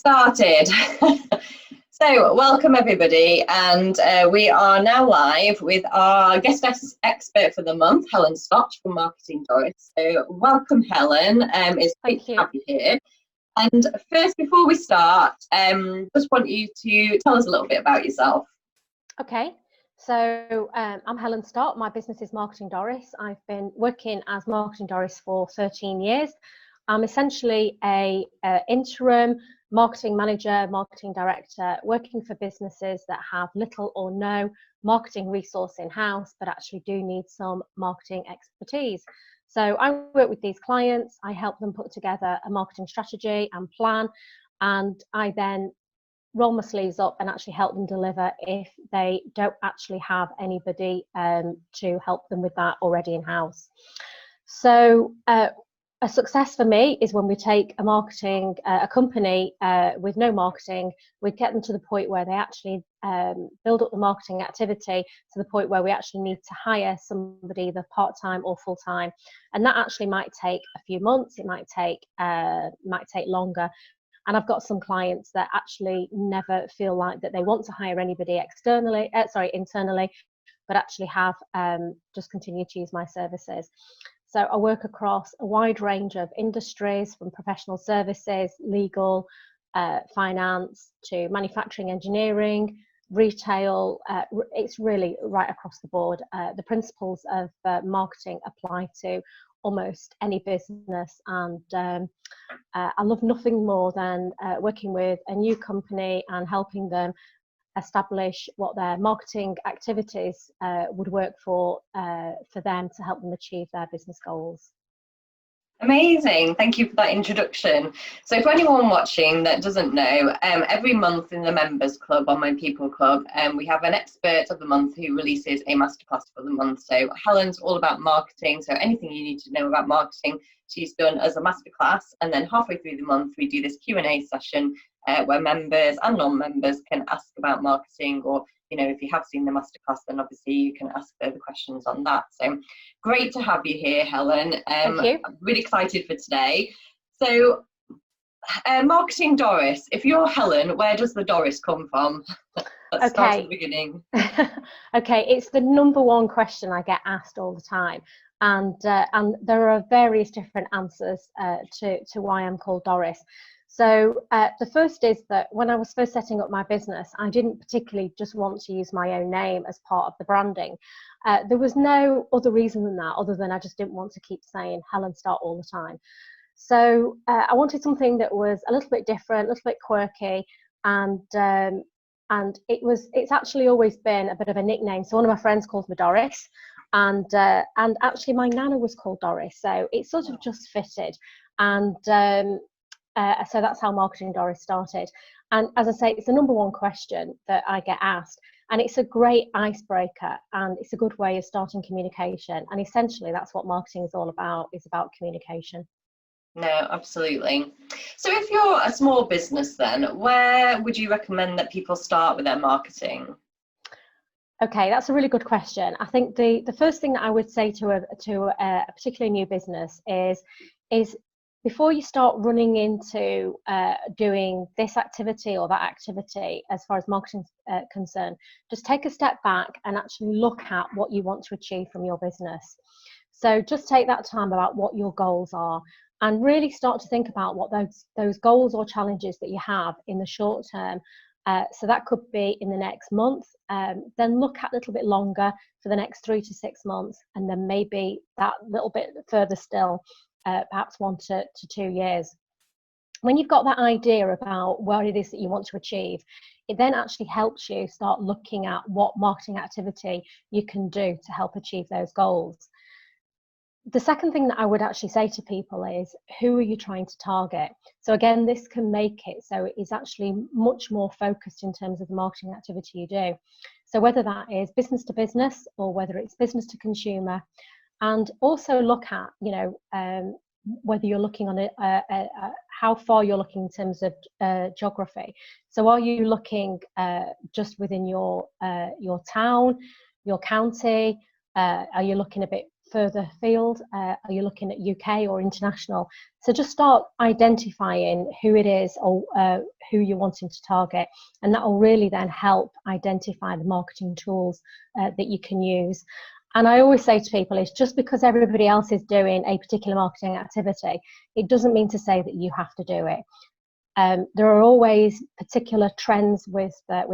started. So welcome everybody, and we are now live with our guest expert for the month, Helen Stott from Marketing Doris. So welcome, Helen. It's great to have you here. And first, before we start, just want you to tell us a little bit about yourself. Okay, so I'm Helen Stott. My business is Marketing Doris. I've been working as Marketing Doris for 13 years. I'm essentially a interim marketing manager, marketing director, working for businesses that have little or no marketing resource in-house, but actually do need some marketing expertise. So I work with these clients, I help them put together a marketing strategy and plan, and I then roll my sleeves up and actually help them deliver if they don't actually have anybody to help them with that already in-house. So a success for me is when we take a company with no marketing, we get them to the point where they actually build up the marketing activity to the point where we actually need to hire somebody either part-time or full-time. And that actually might take a few months, it might take longer. And I've got some clients that actually never feel like that they want to hire anybody internally, but actually have just continued to use my services. So I work across a wide range of industries, from professional services, legal, finance, to manufacturing, engineering, retail. It's really right across the board. The principles of marketing apply to almost any business, and I love nothing more than working with a new company and helping them establish what their marketing activities would work for them to help them achieve their business goals. Amazing, thank you for that introduction. So for anyone watching that doesn't know, every month in the members club on MyPeopleClub, we have an expert of the month who releases a masterclass for the month. So Helen's all about marketing, so anything you need to know about marketing she's done as a masterclass, and then halfway through the month we do this Q&A session where members and non-members can ask about marketing, or if you have seen the masterclass, then obviously you can ask further questions on that. So great to have you here, Helen. Thank you. I'm really excited for today. So Marketing Doris, if you're Helen, where does the Doris come from? Let's start at the beginning. Okay, it's the number one question I get asked all the time, and there are various different answers to why I'm called Doris. So the first is that when I was first setting up my business, I didn't particularly just want to use my own name as part of the branding. There was no other reason than that, other than I just didn't want to keep saying Helen Stott all the time. So I wanted something that was a little bit different, a little bit quirky, and it's actually always been a bit of a nickname. So one of my friends calls me Doris, and actually my nana was called Doris, so it sort of just fitted. And so that's how Marketing Doris started. And as I say, it's the number one question that I get asked, and it's a great icebreaker, and it's a good way of starting communication. And essentially that's what marketing is all about, is about communication. No, absolutely. So if you're a small business, then where would you recommend that people start with their marketing? Okay, that's a really good question. I think the first thing that I would say to a particularly new business is before you start running into doing this activity or that activity, as far as marketing is concerned, just take a step back and actually look at what you want to achieve from your business. So just take that time about what your goals are, and really start to think about what those goals or challenges that you have in the short term. So that could be in the next month, then look at a little bit longer for the next 3 to 6 months, and then maybe that little bit further still, perhaps 1 to 2 years. When you've got that idea about what it is that you want to achieve, it then actually helps you start looking at what marketing activity you can do to help achieve those goals. The second thing that I would actually say to people is, who are you trying to target? So again, this can make it so it is actually much more focused in terms of the marketing activity you do. So whether that is business to business or whether it's business to consumer, and also look at, whether you're looking on how far you're looking in terms of geography. So are you looking just within your town, your county? Are you looking a bit further afield? Are you looking at UK or international? So just start identifying who it is, or who you're wanting to target, and that will really then help identify the marketing tools that you can use. And I always say to people, it's just because everybody else is doing a particular marketing activity, it doesn't mean to say that you have to do it. There are always particular trends with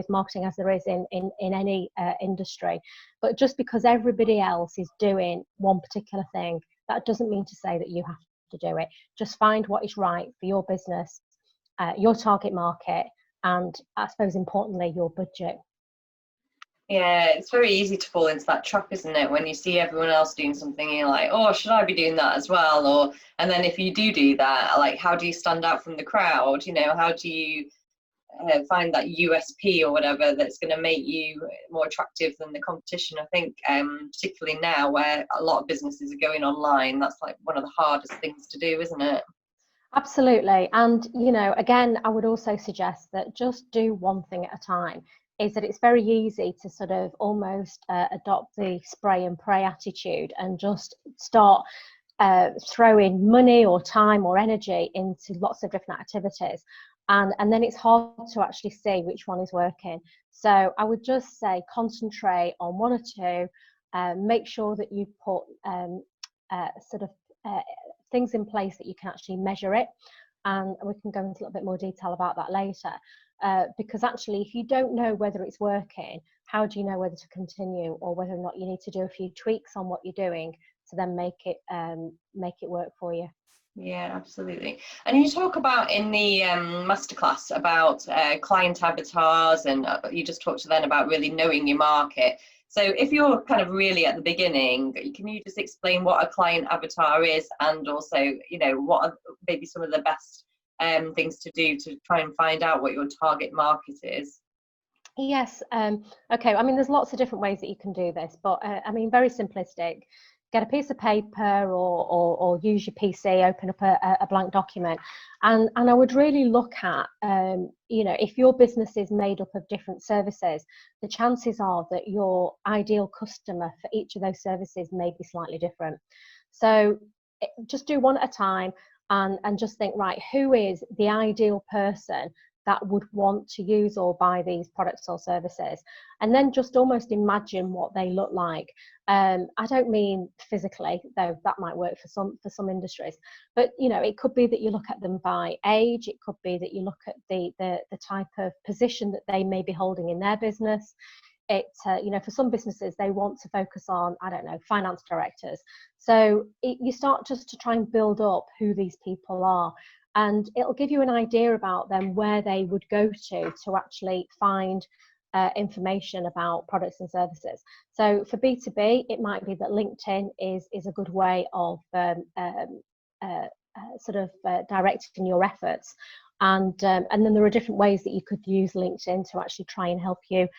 marketing, as there is in any industry. But just because everybody else is doing one particular thing, that doesn't mean to say that you have to do it. Just find what is right for your business, your target market, and I suppose importantly, your budget. Yeah, it's very easy to fall into that trap, isn't it? When you see everyone else doing something, you're like, oh, should I be doing that as well? Or, and then if you do that, like, how do you stand out from the crowd? You know, how do you find that USP or whatever that's going to make you more attractive than the competition? I think particularly now where a lot of businesses are going online, that's like one of the hardest things to do, isn't it? Absolutely. And, you know, again, I would also suggest that just do one thing at a time. Is that it's very easy to sort of almost adopt the spray and pray attitude and just start throwing money or time or energy into lots of different activities. And then it's hard to actually see which one is working. So I would just say concentrate on one or two, make sure that you put things in place that you can actually measure it. And we can go into a little bit more detail about that later. Because actually, if you don't know whether it's working, how do you know whether to continue, or whether or not you need to do a few tweaks on what you're doing to then make it work for you? Yeah, absolutely. And you talk about in the masterclass about client avatars, and you just talked to them about really knowing your market. So if you're kind of really at the beginning, can you just explain what a client avatar is, and also, you know, what are maybe some of the best things to do to try and find out what your target market is? Yes. Okay. I mean, there's lots of different ways that you can do this, but I mean, very simplistic. Get a piece of paper or use your PC, open up a blank document, and I would really look at, you know, if your business is made up of different services, the chances are that your ideal customer for each of those services may be slightly different. So just do one at a time. And just think, right, who is the ideal person that would want to use or buy these products or services? And then just almost imagine what they look like. I don't mean physically, though that might work for some industries, but you know, it could be that you look at them by age. It could be that you look at the type of position that they may be holding in their business. You know, for some businesses, they want to focus on, I don't know, finance directors. So you start just to try and build up who these people are, and it'll give you an idea about them, where they would go to actually find information about products and services. So for B2B, it might be that LinkedIn is a good way of directing your efforts. And then there are different ways that you could use LinkedIn to actually try and help you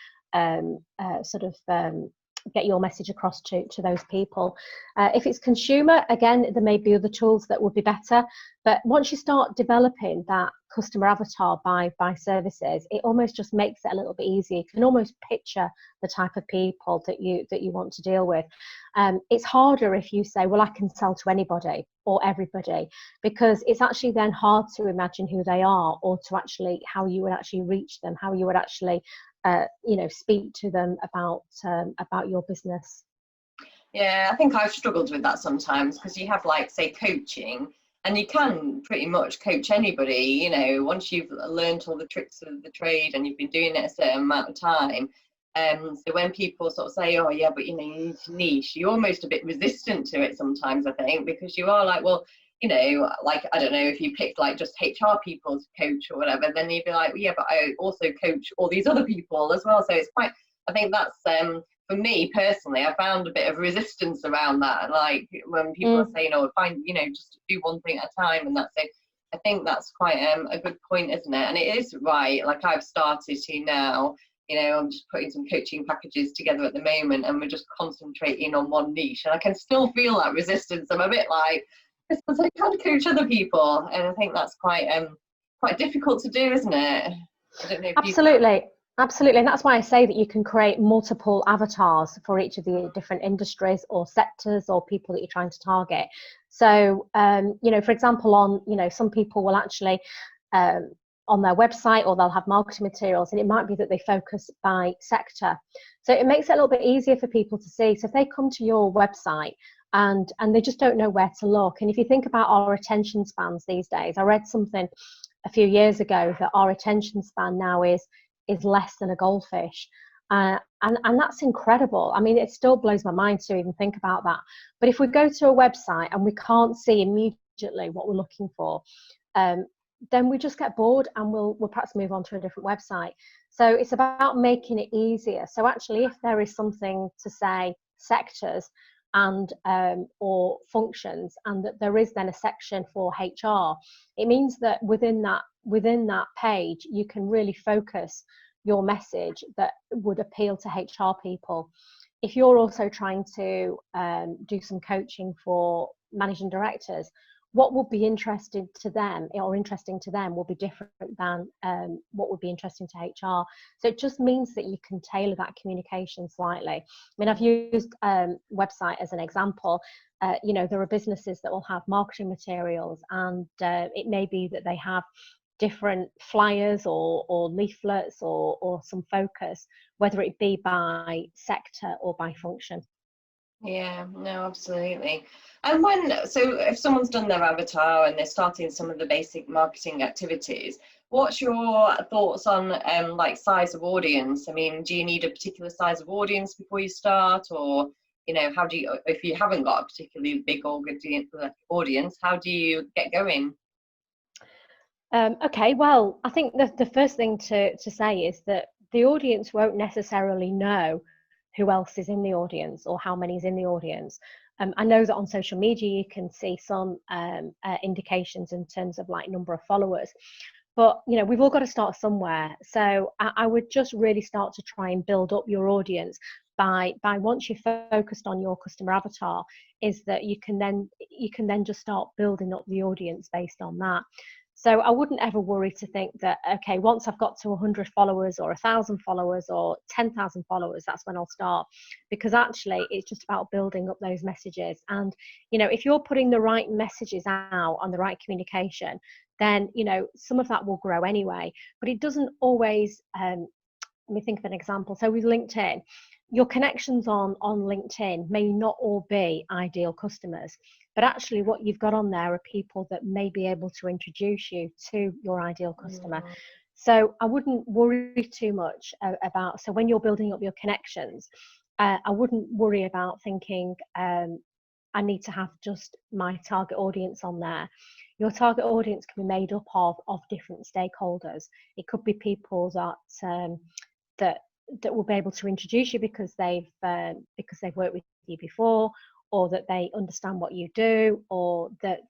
get your message across to those people. If it's consumer, again, there may be other tools that would be better. But once you start developing that customer avatar by services, it almost just makes it a little bit easier. You can almost picture the type of people that you want to deal with. It's harder if you say, well, I can sell to anybody or everybody, because it's actually then hard to imagine who they are, or to actually how you would actually reach them, how you would actually speak to them about your business. Yeah, I think I've struggled with that sometimes, because you have, like, say, coaching, and you can pretty much coach anybody, you know, once you've learned all the tricks of the trade and you've been doing it a certain amount of time. So when people sort of say, oh yeah, but you know, you need to niche, you're almost a bit resistant to it sometimes, I think, because you are like, well, you know, like, I don't know, if you picked like just HR people to coach or whatever, then you'd be like, well, yeah, but I also coach all these other people as well. So it's quite, I think that's for me personally, I found a bit of resistance around that. Like when people are saying, oh, fine, you know, just do one thing at a time, and that's it. I think that's quite a good point, isn't it? And it is right. Like I've started to now, you know, I'm just putting some coaching packages together at the moment, and we're just concentrating on one niche. And I can still feel that resistance. I'm a bit like, because I can't coach other people, and I think that's quite difficult to do, isn't it? I don't know if Absolutely. Absolutely, and that's why I say that you can create multiple avatars for each of the different industries or sectors or people that you're trying to target. So, for example, some people will actually on their website, or they'll have marketing materials, and it might be that they focus by sector. So it makes it a little bit easier for people to see. So if they come to your website and they just don't know where to look, and if you think about our attention spans these days, I read something a few years ago that our attention span now is less than a goldfish. And that's incredible. I mean, it still blows my mind to even think about that. But if we go to a website and we can't see immediately what we're looking for, then we just get bored and we'll perhaps move on to a different website. So it's about making it easier. So actually, if there is something to say sectors and or functions, and that there is then a section for HR, it means that within that page you can really focus your message that would appeal to HR people. If you're also trying to do some coaching for managing directors, what would be interesting to them will be different than what would be interesting to HR. So it just means that you can tailor that communication slightly. I mean, I've used website as an example. There are businesses that will have marketing materials, and it may be that they have different flyers or leaflets or some focus, whether it be by sector or by function. Yeah, no, absolutely. And so if someone's done their avatar and they're starting some of the basic marketing activities, what's your thoughts on like size of audience? I mean, do you need a particular size of audience before you start, or how do you, if you haven't got a particularly big audience, how do you get going? Okay, well, I think the first thing to say is that the audience won't necessarily know who else is in the audience or how many is in the audience. I know that on social media you can see some indications in terms of like number of followers, but we've all got to start somewhere. So I would just really start to try and build up your audience by once you've focused on your customer avatar, is that you can then just start building up the audience based on that. So I wouldn't ever worry to think that, okay, once I've got to 100 followers or 1,000 followers or 10,000 followers, that's when I'll start. Because actually, it's just about building up those messages. And, if you're putting the right messages out on the right communication, then, some of that will grow anyway. But it doesn't always, let me think of an example. So with LinkedIn, your connections on LinkedIn may not all be ideal customers, but actually what you've got on there are people that may be able to introduce you to your ideal customer. So I wouldn't worry too much about, so when you're building up your connections, I wouldn't worry about thinking, I need to have just my target audience on there. Your target audience can be made up of different stakeholders. It could be people that will be able to introduce you because they've worked with you before, or that they understand what you do, or that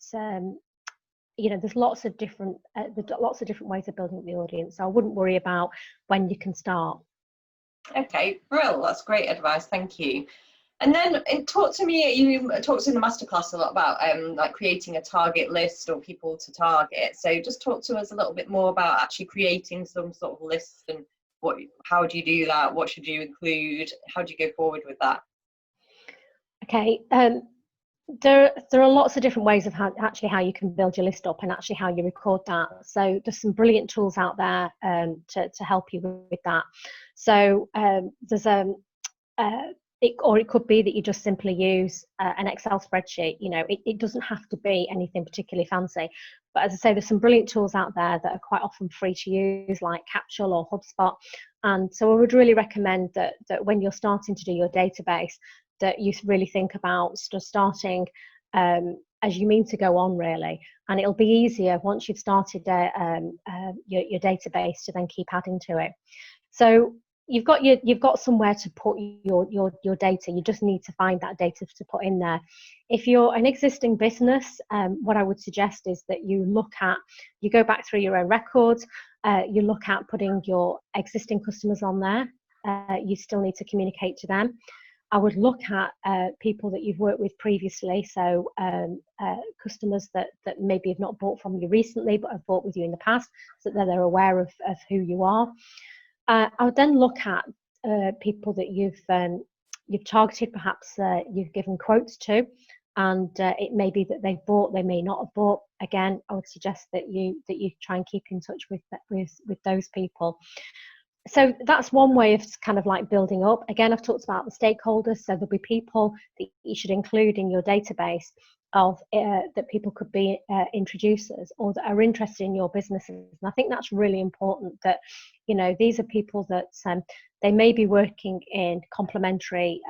there's lots of different ways of building up the audience. So I wouldn't worry about when you can start. Okay, Brill, that's great advice, thank you. And then talk to me, you talked in the masterclass a lot about like creating a target list or people to target. So just talk to us a little bit more about actually creating some sort of list, and how do you do that? What should you include? How do you go forward with that? Okay, there are lots of different ways of how you can build your list up and actually how you record that. So there's some brilliant tools out there to help you with that. So there's it could be that you just simply use an Excel spreadsheet. It doesn't have to be anything particularly fancy. But as I say, there's some brilliant tools out there that are quite often free to use, like Capsule or HubSpot. And so I would really recommend that when you're starting to do your database, that you really think about starting as you mean to go on, really. And it'll be easier once you've started your database to then keep adding to it. So you've got somewhere to put your data. You just need to find that data to put in there. If you're an existing business, what I would suggest is that you go back through your own records. You look at putting your existing customers on there. You still need to communicate to them. I would look at people that you've worked with previously, so customers that maybe have not bought from you recently but have bought with you in the past, so that they're aware of who you are. I would then look at people that you've targeted, perhaps you've given quotes to, and it may be that they've bought, they may not have bought. Again, I would suggest that you try and keep in touch with those people. So that's one way of kind of like building up. Again, I've talked about the stakeholders, so there'll be people that you should include in your database of that people could be introducers or that are interested in your businesses. And I think that's really important, that these are people that they may be working in complementary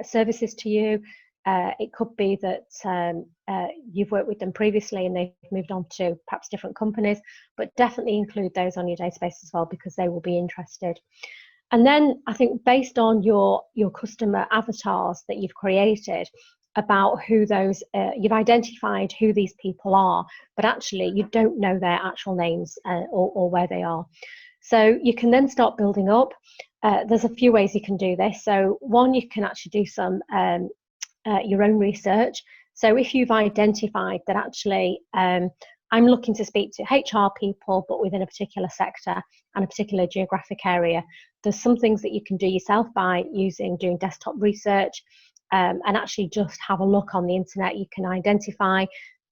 services to you. It could be that you've worked with them previously and they've moved on to perhaps different companies, but definitely include those on your database as well, because they will be interested. And then I think based on your customer avatars that you've created, about who those, you've identified who these people are, but actually you don't know their actual names or where they are. So you can then start building up. There's a few ways you can do this. So one, you can actually do some your own research. So if you've identified that actually I'm looking to speak to HR people, but within a particular sector and a particular geographic area, there's some things that you can do yourself by doing desktop research, and actually just have a look on the internet. You can identify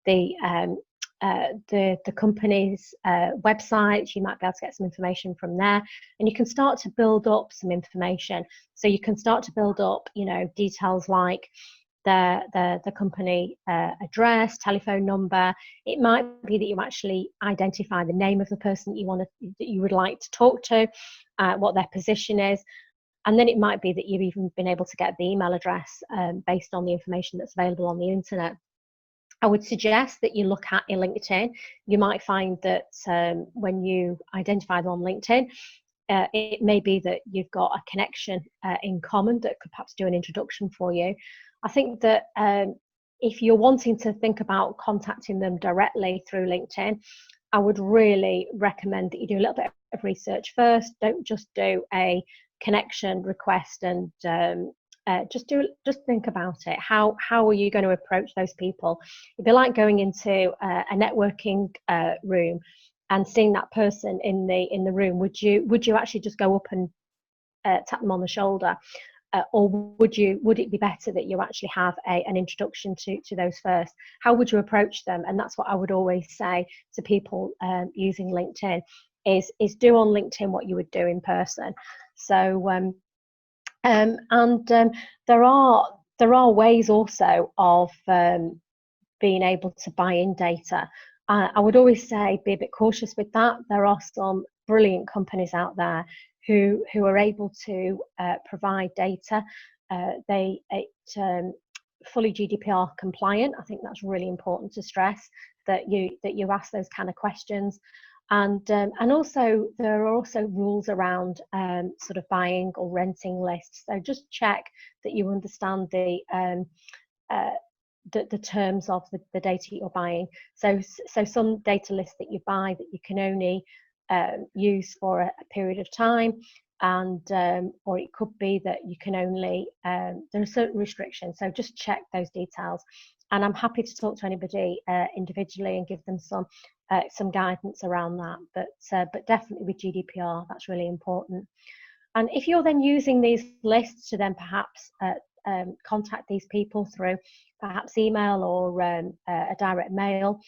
the company's websites. You might be able to get some information from there, and you can start to build up some information. So you can start to build up, details like the company address, telephone number. It might be that you actually identify the name of the person that you would like to talk to, what their position is. And then it might be that you've even been able to get the email address based on the information that's available on the internet. I would suggest that you look at your LinkedIn. You might find that when you identify them on LinkedIn, it may be that you've got a connection in common that could perhaps do an introduction for you. I think that if you're wanting to think about contacting them directly through LinkedIn, I would really recommend that you do a little bit of research first. Don't just do a connection request and just think about it. How are you going to approach those people? It'd be like going into a networking room and seeing that person in the room. Would you actually just go up and tap them on the shoulder, or would it be better that you actually have an introduction to those first? How would you approach them? And that's what I would always say to people using LinkedIn is do on LinkedIn what you would do in person. So there are ways also of being able to buy in data. I would always say be a bit cautious with that. There are some brilliant companies out there who are able to provide data. Fully GDPR compliant. I think that's really important to stress, that you ask those kind of questions. And also there are also rules around sort of buying or renting lists. So just check that you understand the terms of the data you're buying. So some data lists that you buy that you can only use for a period of time, and or it could be that you can only there are certain restrictions. So just check those details. And I'm happy to talk to anybody individually and give them some guidance around that. But definitely with GDPR, that's really important. And if you're then using these lists to then perhaps contact these people through perhaps email or a direct mail,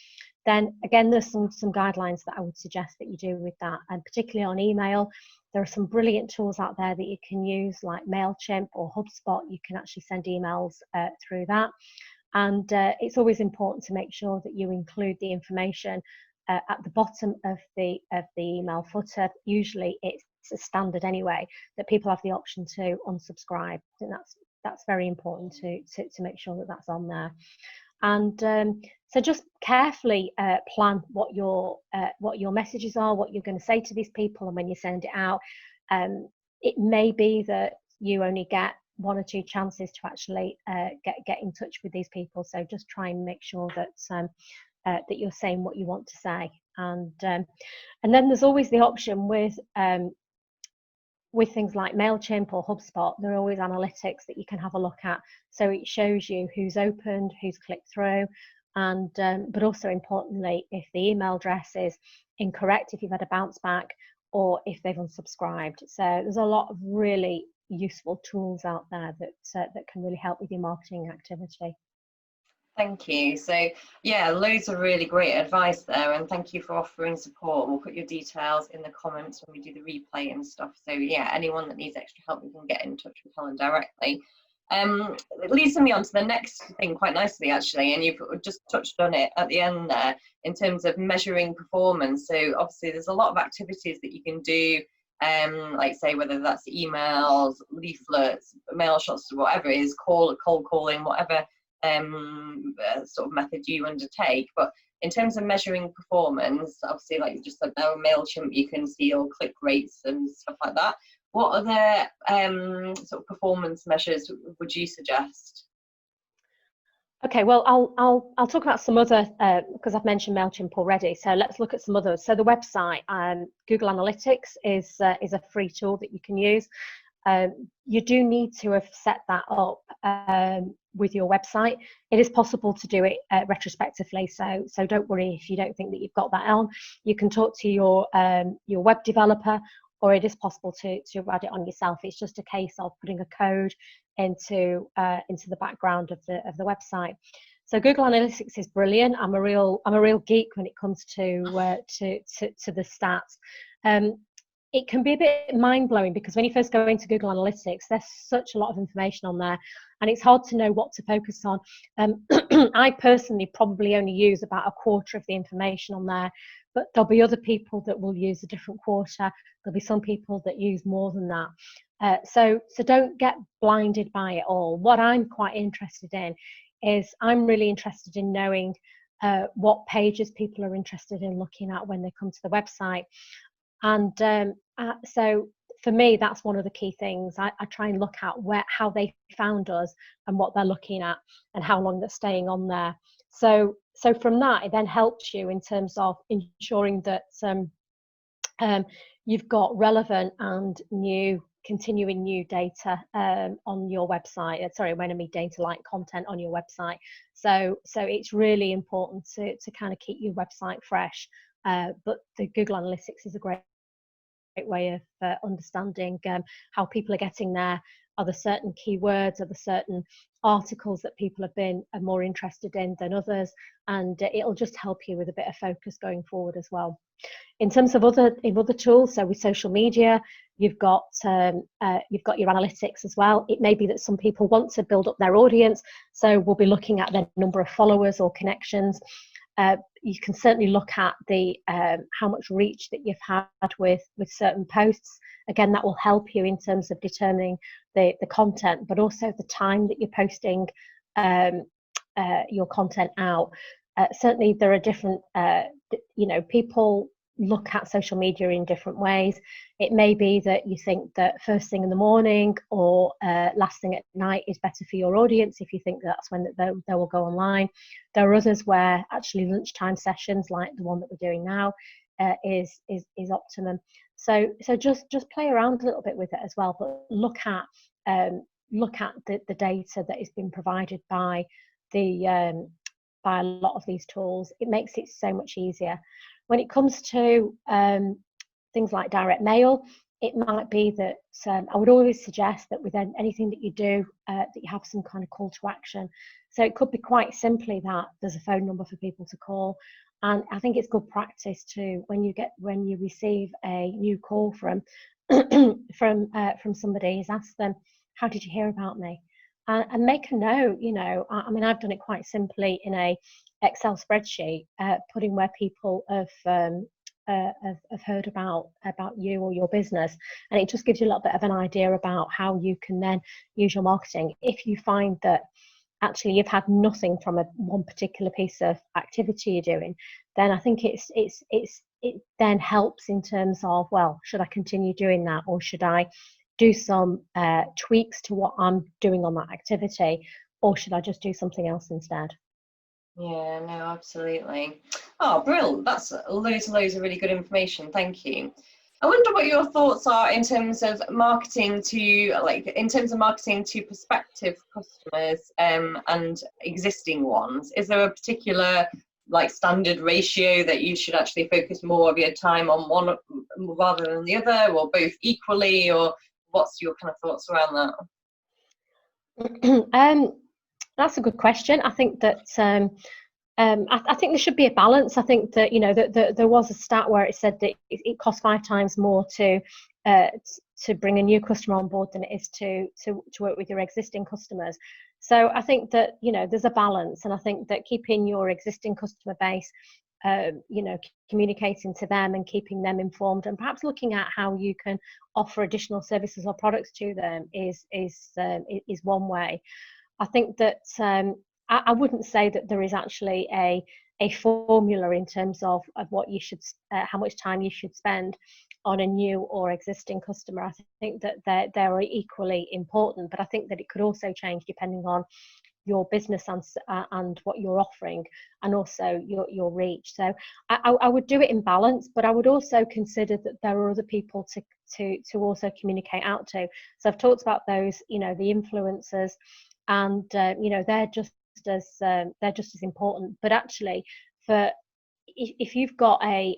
then again, there's some guidelines that I would suggest that you do with that. And particularly on email, there are some brilliant tools out there that you can use, like MailChimp or HubSpot. You can actually send emails through that. And it's always important to make sure that you include the information at the bottom of the email footer. Usually it's a standard anyway, that people have the option to unsubscribe. I think that's very important to make sure that that's on there. And so just carefully plan what your messages are, what you're going to say to these people, and when you send it out. It may be that you only get 1 or 2 chances to actually get in touch with these people. So just try and make sure that that you're saying what you want to say. And then there's always the option with things like MailChimp or HubSpot. There are always analytics that you can have a look at. So it shows you who's opened, who's clicked through, and but also importantly, if the email address is incorrect, if you've had a bounce back, or if they've unsubscribed. So there's a lot of really useful tools out there that can really help with your marketing activity. Thank you. So yeah, loads of really great advice there, and thank you for offering support. We'll put your details in the comments when we do the replay and stuff. So yeah, anyone that needs extra help, you can get in touch with Helen directly. It leads me on to the next thing quite nicely, actually, and you've just touched on it at the end there in terms of measuring performance. So obviously there's a lot of activities that you can do, like say whether that's emails, leaflets, mail shots, or whatever it is, cold calling, whatever sort of method you undertake. But in terms of measuring performance, obviously, like you just said now, MailChimp, you can see your click rates and stuff like that. What other sort of performance measures would you suggest? Okay, well, I'll talk about some other, because I've mentioned MailChimp already. So let's look at some others. So the website, Google Analytics is a free tool that you can use. You do need to have set that up with your website. It is possible to do it retrospectively, so don't worry if you don't think that you've got that on. You can talk to your web developer, or it is possible to add it on yourself. It's just a case of putting a code into the background of the website. So Google Analytics is brilliant. I'm a real geek when it comes to the stats. It can be a bit mind-blowing because when you first go into Google Analytics, there's such a lot of information on there, and it's hard to know what to focus on. I personally probably only use about a quarter of the information on there, but there'll be other people that will use a different quarter. There'll be some people that use more than that. So don't get blinded by it all. What I'm quite interested in is I'm really interested in knowing what pages people are interested in looking at when they come to the website. And so for me, that's one of the key things. I try and look at how they found us and what they're looking at and how long they're staying on there. So from that, it then helps you in terms of ensuring that you've got relevant and continuing new data on your website. Sorry, when I mean data, like content on your website. So it's really important to kind of keep your website fresh. But the Google Analytics is a great way of understanding how people are getting there. Are there certain keywords? Are there certain articles that people have been more interested in than others? And it'll just help you with a bit of focus going forward as well. In terms of other tools, so with social media, you've got your analytics as well. It may be that some people want to build up their audience, so we'll be looking at the number of followers or connections. You can certainly look at the how much reach that you've had with certain posts. Again, that will help you in terms of determining the content, but also the time that you're posting your content out. Certainly, there are different, people look at social media in different ways. It may be that you think that first thing in the morning or last thing at night is better for your audience if you think that's when they will go online. There are others where actually lunchtime sessions like the one that we're doing now is optimum. So just play around a little bit with it as well, but look at the data that is being provided by by a lot of these tools. It makes it so much easier. When it comes to things like direct mail, it might be that I would always suggest that with anything that you do, that you have some kind of call to action. So it could be quite simply that there's a phone number for people to call. And I think it's good practice to, when you receive a new call from somebody, is ask them, how did you hear about me? And make a note. I mean, I've done it quite simply in a Excel spreadsheet, putting where people have heard about you or your business, and it just gives you a little bit of an idea about how you can then use your marketing. If you find that actually you've had nothing from one particular piece of activity you're doing, then I think it then helps in terms of, well, should I continue doing that, or should I do some tweaks to what I'm doing on that activity, or should I just do something else instead? Yeah, no, absolutely. Oh, brilliant. That's loads and loads of really good information. Thank you. I wonder what your thoughts are in terms of marketing to prospective customers and existing ones. Is there a particular like standard ratio that you should actually focus more of your time on one rather than the other, or both equally, or what's your kind of thoughts around that? That's a good question. I think that I think there should be a balance. I think that, you know, that there was a stat where it said that it costs 5 times more to bring a new customer on board than it is to work with your existing customers. So I think that, you know, there's a balance, and I think that keeping your existing customer base, you know, communicating to them and keeping them informed, and perhaps looking at how you can offer additional services or products to them is one way. I think that I wouldn't say that there is actually a formula in terms of what you should, how much time you should spend on a new or existing customer. I think that they're equally important, but I think that it could also change depending on your business and what you're offering, and also your reach. So I would do it in balance, but I would also consider that there are other people to also communicate out to. So I've talked about those, you know, the influencers, and you know, they're just as important. But actually, for if you've got a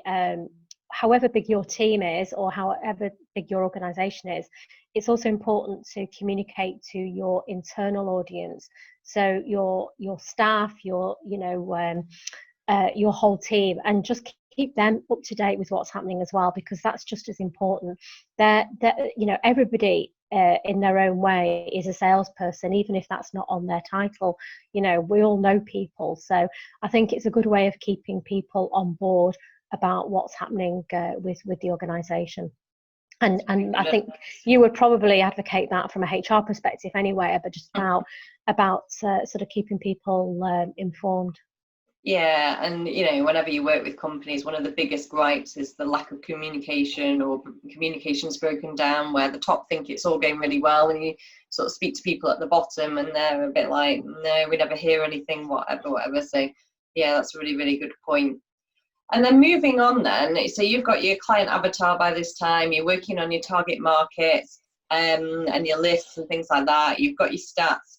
however big your team is, or however big your organization is, it's also important to communicate to your internal audience. So your staff, your whole team, and just keep them up to date with what's happening as well, because that's just as important. That you know, everybody in their own way is a salesperson, even if that's not on their title. You know, we all know people, so I think it's a good way of keeping people on board about what's happening with the organisation. And I think you would probably advocate that from a HR perspective anyway, but just about sort of keeping people informed. Yeah, and you know, whenever you work with companies, one of the biggest gripes is the lack of communication, or communication's broken down, where the top think it's all going really well, and you sort of speak to people at the bottom and they're a bit like, no, we never hear anything, whatever. So yeah, that's a really, really good point. And then moving on then, so you've got your client avatar by this time, you're working on your target markets, and your lists and things like that, you've got your stats.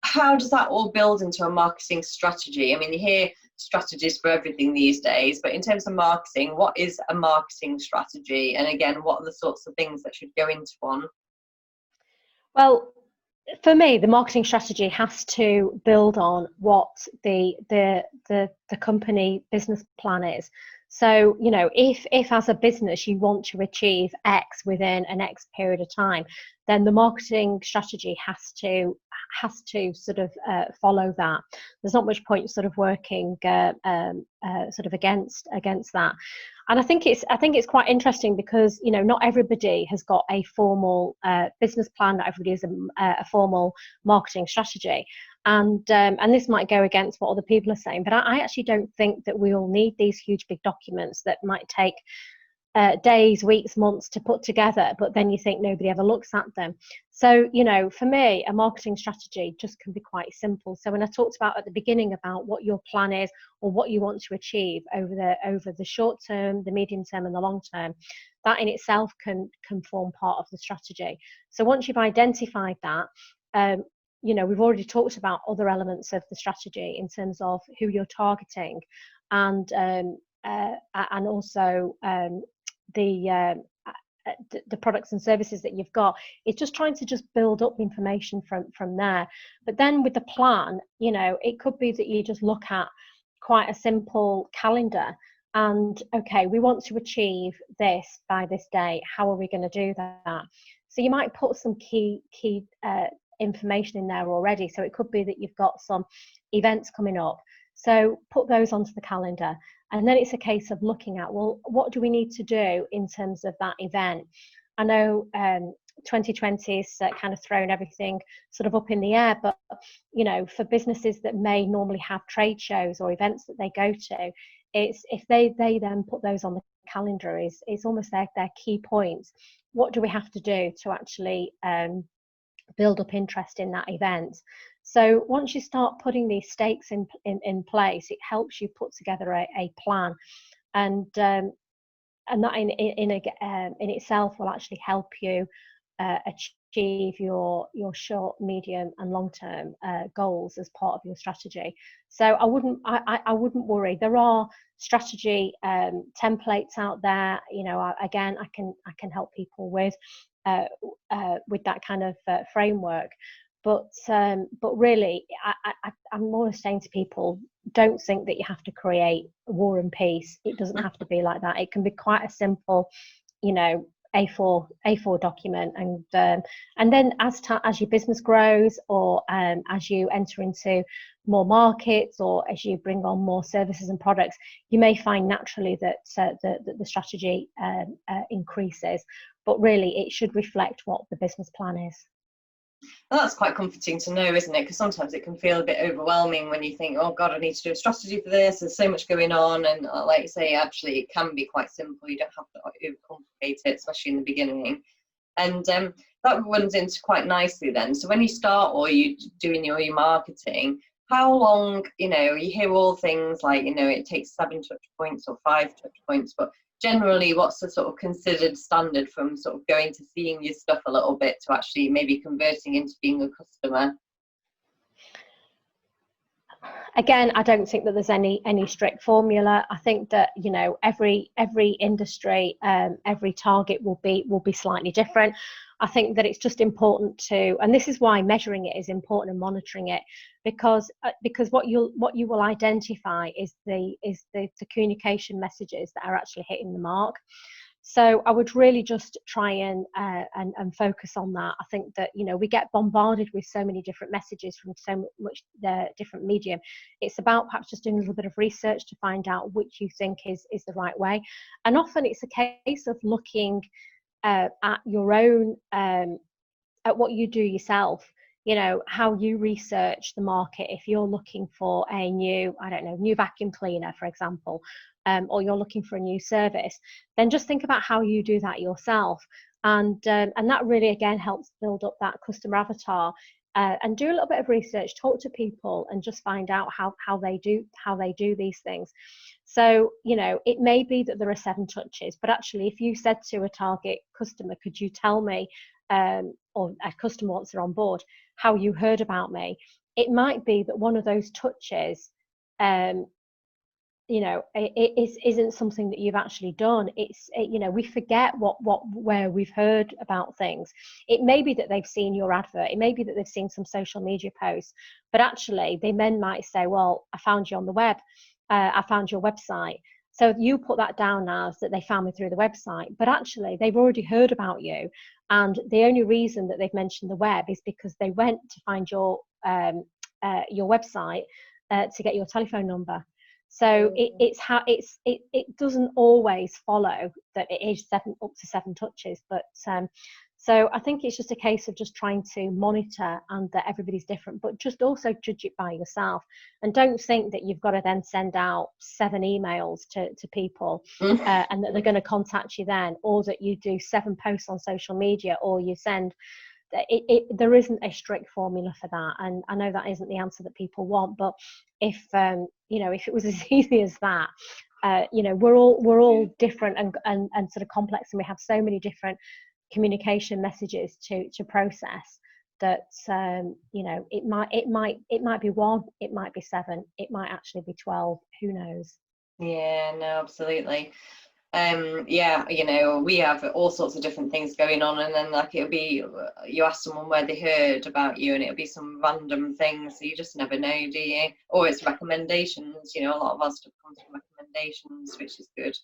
How does that all build into a marketing strategy? I mean, you hear strategies for everything these days, but in terms of marketing, what is a marketing strategy? And again, what are the sorts of things that should go into one? Well, for me, the marketing strategy has to build on what the company business plan is. So, you know, if as a business you want to achieve X within an X period of time, then the marketing strategy has to sort of follow that. There's not much point sort of working sort of against that. And I think it's quite interesting, because, you know, not everybody has got a formal business plan, not everybody has a formal marketing strategy. And this might go against what other people are saying, but I actually don't think that we all need these huge big documents that might take days, weeks, months to put together, but then you think nobody ever looks at them. So, you know, for me, a marketing strategy just can be quite simple. So when I talked about at the beginning about what your plan is, or what you want to achieve over the short term, the medium term, and the long term, that in itself can form part of the strategy. So once you've identified that, you know, we've already talked about other elements of the strategy in terms of who you're targeting, and also the products and services that you've got. It's just trying to just build up information from there. But then with the plan, you know, it could be that you just look at quite a simple calendar, and okay, we want to achieve this by this date. How are we going to do that? So you might put some key information in there already. So it could be that you've got some events coming up, so put those onto the calendar. And then it's a case of looking at, well, what do we need to do in terms of that event? I know 2020 is kind of thrown everything sort of up in the air, but, you know, for businesses that may normally have trade shows or events that they go to, it's if they then put those on the calendar, is almost their key points. What do we have to do to actually build up interest in that event? So once you start putting these stakes in place, it helps you put together a plan, and that in itself will actually help you achieve your short, medium and long-term goals as part of your strategy. So I wouldn't worry. There are strategy templates out there. You know, I can help people with that kind of framework. But really, I'm always saying to people, don't think that you have to create War and Peace. It doesn't have to be like that. It can be quite a simple, you know, A4 document, and then as your business grows, or as you enter into more markets, or as you bring on more services and products, you may find naturally that the strategy increases. But really, it should reflect what the business plan is. Well, that's quite comforting to know, isn't it? Because sometimes it can feel a bit overwhelming when you think, oh God, I need to do a strategy for this. There's so much going on. And like you say, actually, it can be quite simple. You don't have to overcomplicate it, especially in the beginning. And that runs into quite nicely then. So when you start, or you doing your marketing, how long, you know, you hear all things like, you know, it takes 7 touch points or 5 touch points, but generally what's the sort of considered standard from sort of going to seeing your stuff a little bit to actually maybe converting into being a customer? Again, I don't think that there's any strict formula. I think that, you know, every industry, every target will be slightly different. I think that it's just important to, and this is why measuring it is important and monitoring it, because what you will identify is the communication messages that are actually hitting the mark. So I would really just try and focus on that. I think that, you know, we get bombarded with so many different messages from so much different medium. It's about perhaps just doing a little bit of research to find out which you think is the right way. And often it's a case of looking at your own, at what you do yourself. You know, how you research the market. If you're looking for a new, I don't know, new vacuum cleaner, for example, or you're looking for a new service, then just think about how you do that yourself. And that really, again, helps build up that customer avatar. And do a little bit of research, talk to people, and just find out how they do these things. So, you know, it may be that there are 7 touches, but actually, if you said to a target customer, could you tell me, or a customer once they're on board, how you heard about me, it might be that one of those touches, you know, it isn't something that you've actually done. You know, we forget where we've heard about things. It may be that they've seen your advert. It may be that they've seen some social media posts, but actually they then might say, well, I found you on the web. I found your website. So you put that down as that they found me through the website, but actually they've already heard about you. And the only reason that they've mentioned the web is because they went to find your website to get your telephone number. So it doesn't always follow that it is up to 7 touches, but so I think it's just a case of just trying to monitor, and that everybody's different, but just also judge it by yourself, and don't think that you've got to then send out 7 emails to people and that they're going to contact you then, or that you do 7 posts on social media, or you send. There isn't a strict formula for that, and I know that isn't the answer that people want, but if you know, if it was as easy as that, you know, we're all different and sort of complex, and we have so many different communication messages to process that you know, it might be 1, it might be 7, it might actually be 12, who knows. Yeah, no, absolutely. Yeah, you know, we have all sorts of different things going on, and then like it'll be, you ask someone where they heard about you, and it'll be some random things, so you just never know, do you? Or it's recommendations. You know, a lot of our stuff comes from recommendations, which is good.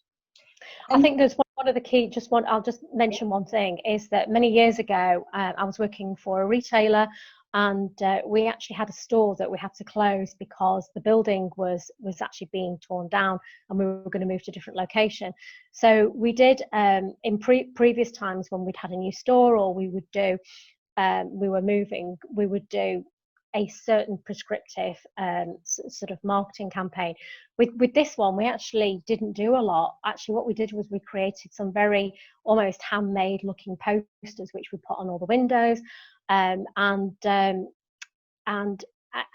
I think there's one of the key, I'll just mention one thing, is that many years ago, I was working for a retailer, and we actually had a store that we had to close because the building was actually being torn down, and we were going to move to a different location. So we did, in previous times when we'd had a new store, or we would do, we were moving, we would do a certain prescriptive sort of marketing campaign. With this one, we actually didn't do a lot. Actually, what we did was we created some very almost handmade looking posters, which we put on all the windows, and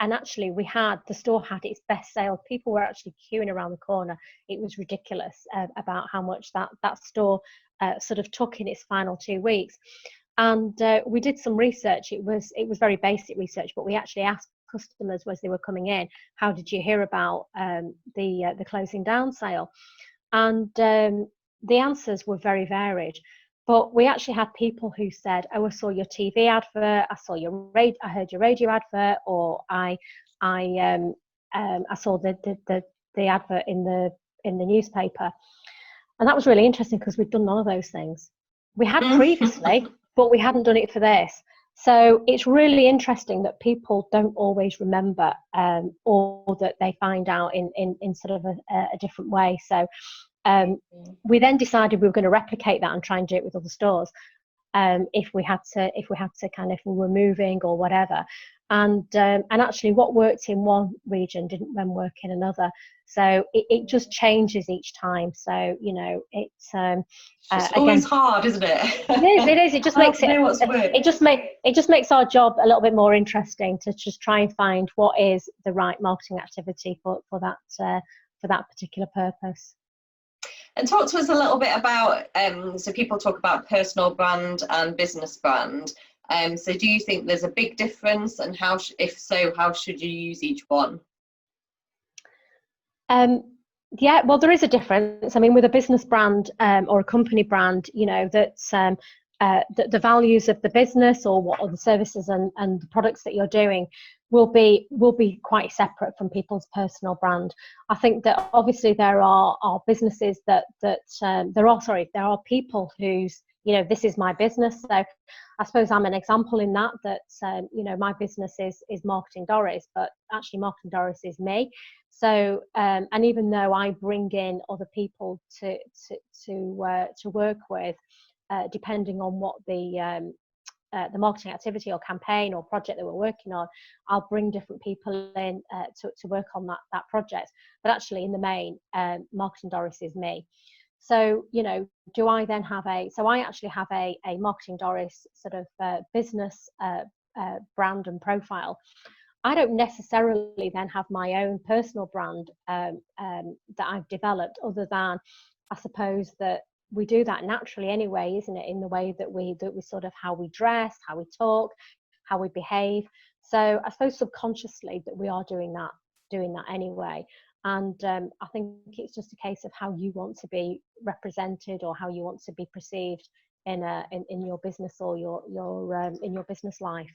actually the store had its best sales. People were actually queuing around the corner. It was ridiculous about how much that store sort of took in its final 2 weeks. And we did some research. It was very basic research, but we actually asked customers as they were coming in, how did you hear about the closing down sale? And the answers were very varied. But we actually had people who said, "Oh, I saw your TV advert, I heard your radio advert, or I saw the advert in the newspaper." And that was really interesting because we'd done none of those things. We had previously, but we hadn't done it for this. So it's really interesting that people don't always remember, or that they find out in sort of a different way. So we then decided we were going to replicate that and try and do it with other stores, if we had to kind of, if we were moving or whatever. And actually what worked in one region didn't then work in another. So it just changes each time. So, you know, it's always hard, isn't it? It is. It just makes it just makes our job a little bit more interesting to just try and find what is the right marketing activity for that particular purpose. And talk to us a little bit about, so people talk about personal brand and business brand. So do you think there's a big difference, and if so, how should you use each one? Yeah, well, there is a difference. I mean, with a business brand or a company brand, you know, that's the values of the business or what are the services and the products that you're doing will be quite separate from people's personal brand. I think that obviously there are businesses that there are people whose, you know, this is my business. So I suppose I'm an example in that you know, my business is Marketing Doris, but actually Marketing Doris is me. So and even though I bring in other people to work with, depending on what the marketing activity or campaign or project that we're working on, I'll bring different people in to work on that project. But actually, in the main, Marketing Doris is me. So, you know, do I then have so I actually have a Marketing Doris sort of business brand and profile. I don't necessarily then have my own personal brand that I've developed, other than I suppose that we do that naturally anyway, isn't it? In the way that we sort of, how we dress, how we talk, how we behave. So I suppose subconsciously that we are doing that anyway. And I think it's just a case of how you want to be represented or how you want to be perceived in your business or your in your business life.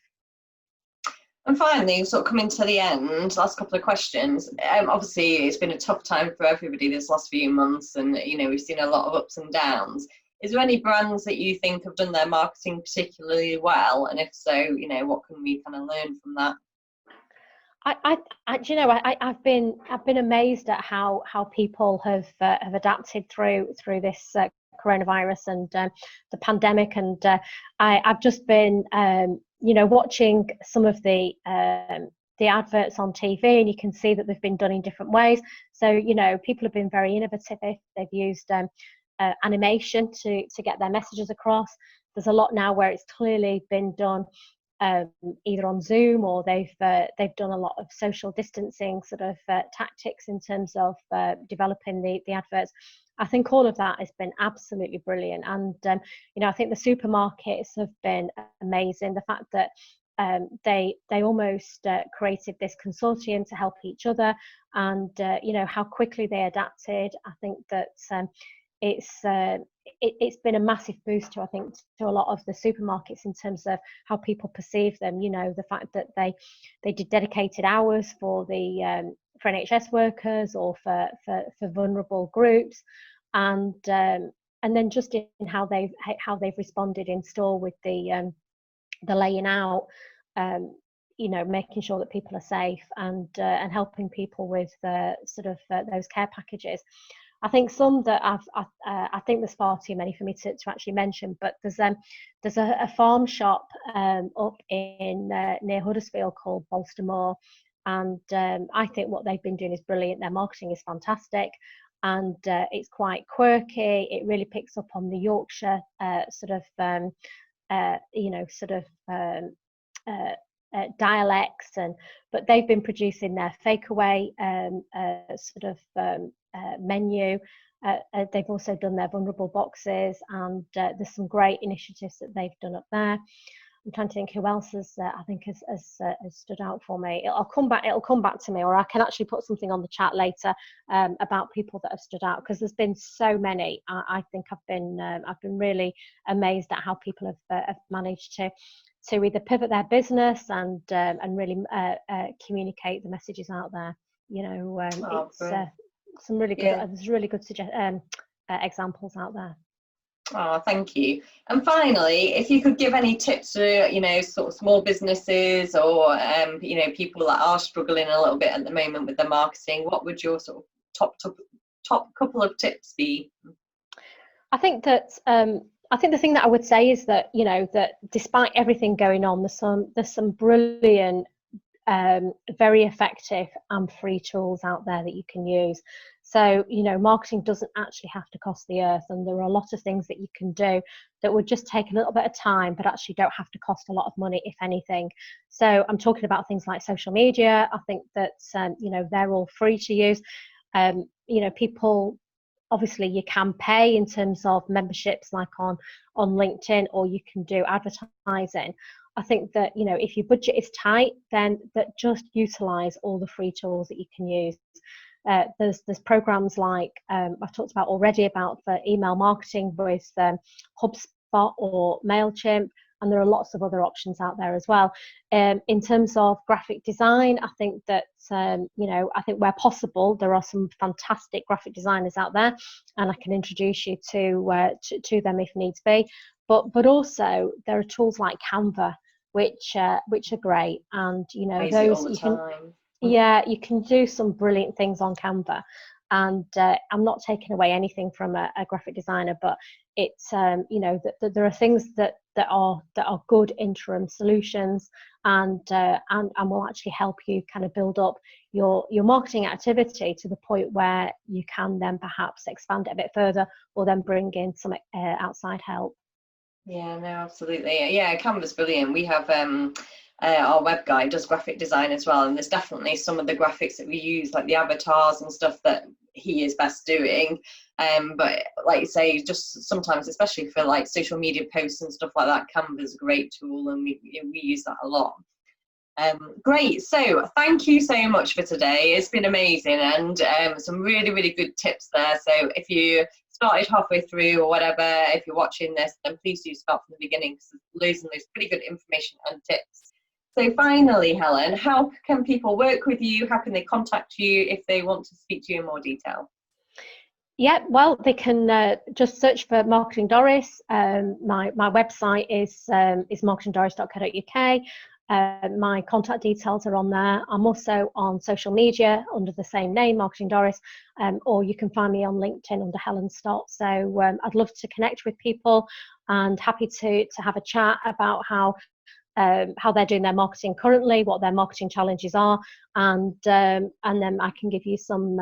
And finally, sort of coming to the end, last couple of questions. Obviously, it's been a tough time for everybody this last few months, and you know, we've seen a lot of ups and downs. Is there any brands that you think have done their marketing particularly well? And if so, you know, what can we kind of learn from that? You know, I've been amazed at how people have adapted through this coronavirus and the pandemic, and I've just been you know, watching some of the adverts on TV, and you can see that they've been done in different ways. So, you know, people have been very innovative. They've used animation to get their messages across. There's a lot now where it's clearly been done either on Zoom, or they've done a lot of social distancing sort of tactics in terms of developing the adverts. I think all of that has been absolutely brilliant, and you know, I think the supermarkets have been amazing. The fact that they almost created this consortium to help each other, and you know, how quickly they adapted. I think that it's been a massive boost to a lot of the supermarkets in terms of how people perceive them. You know, the fact that they did dedicated hours for NHS workers or for vulnerable groups, and then just in how they've responded in store with the laying out, you know, making sure that people are safe, and helping people with sort of those care packages. I think some that I think there's far too many for me to actually mention, but there's a farm shop up in near Huddersfield called Bolster Moor, and I think what they've been doing is brilliant. Their marketing is fantastic, and it's quite quirky. It really picks up on the Yorkshire sort of you know, sort of dialects, but they've been producing their fake away sort of menu, they've also done their vulnerable boxes, and there's some great initiatives that they've done up there. I'm trying to think who else has stood out for me. It'll come back to me, or I can actually put something on the chat later about people that have stood out, because there's been so many. I think I've been really amazed at how people have managed to either pivot their business and really communicate the messages out there. Some really good. There's really good examples out there. Oh, thank you. And finally, if you could give any tips to, sort of small businesses or, people that are struggling a little bit at the moment with their marketing, what would your sort of top couple of tips be? I think the thing that I would say is that, that despite everything going on, there's some brilliant, very effective and free tools out there that you can use. So, marketing doesn't actually have to cost the earth, and there are a lot of things that you can do that would just take a little bit of time, but actually don't have to cost a lot of money, if anything. So I'm talking about things like social media. I think that, they're all free to use. People, obviously you can pay in terms of memberships like on LinkedIn, or you can do advertising. I think that, if your budget is tight, then that just utilize all the free tools that you can use. There's programs like I've talked about already about for email marketing with HubSpot or MailChimp, and there are lots of other options out there as well. In terms of graphic design, I think that I think where possible, there are some fantastic graphic designers out there, and I can introduce you to them if needs be. But also there are tools like Canva, which are great, and those you can. Yeah, you can do some brilliant things on Canva, and I'm not taking away anything from a graphic designer, but it's there are things that are good interim solutions, and will actually help you kind of build up your marketing activity to the point where you can then perhaps expand it a bit further, or then bring in some outside help. Yeah, no, absolutely. Yeah, Canva's brilliant. We have our web guy does graphic design as well, and there's definitely some of the graphics that we use, like the avatars and stuff, that he is best doing. But like you say, just sometimes, especially for like social media posts and stuff like that, Canva's a great tool, and we use that a lot. Great. So thank you so much for today. It's been amazing, and some really, really good tips there. So if you started halfway through or whatever, if you're watching this, then please do start from the beginning, because there's loads and loads of pretty good information and tips. So finally, Helen, how can people work with you? How can they contact you if they want to speak to you in more detail? Yeah, well, they can just search for Marketing Doris. My website is marketingdoris.co.uk. My contact details are on there. I'm also on social media under the same name, Marketing Doris, or you can find me on LinkedIn under Helen Stott. So I'd love to connect with people, and happy to have a chat about how they're doing their marketing currently, what their marketing challenges are, and then I can give you some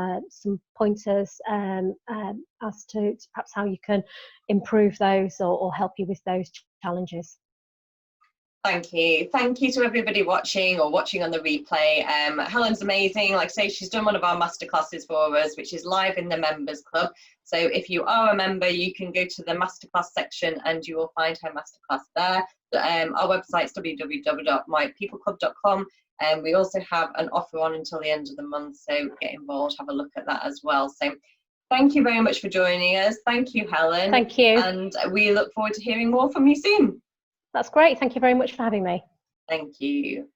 pointers as to perhaps how you can improve those or help you with those challenges. Thank you. Thank you to everybody watching or watching on the replay. Helen's amazing. Like I say, she's done one of our masterclasses for us, which is live in the Members Club. So if you are a member, you can go to the Masterclass section and you will find her masterclass there. Our website is www.mypeopleclub.com, and we also have an offer on until the end of the month. So get involved, have a look at that as well. So thank you very much for joining us. Thank you, Helen. Thank you. And we look forward to hearing more from you soon. That's great. Thank you very much for having me. Thank you.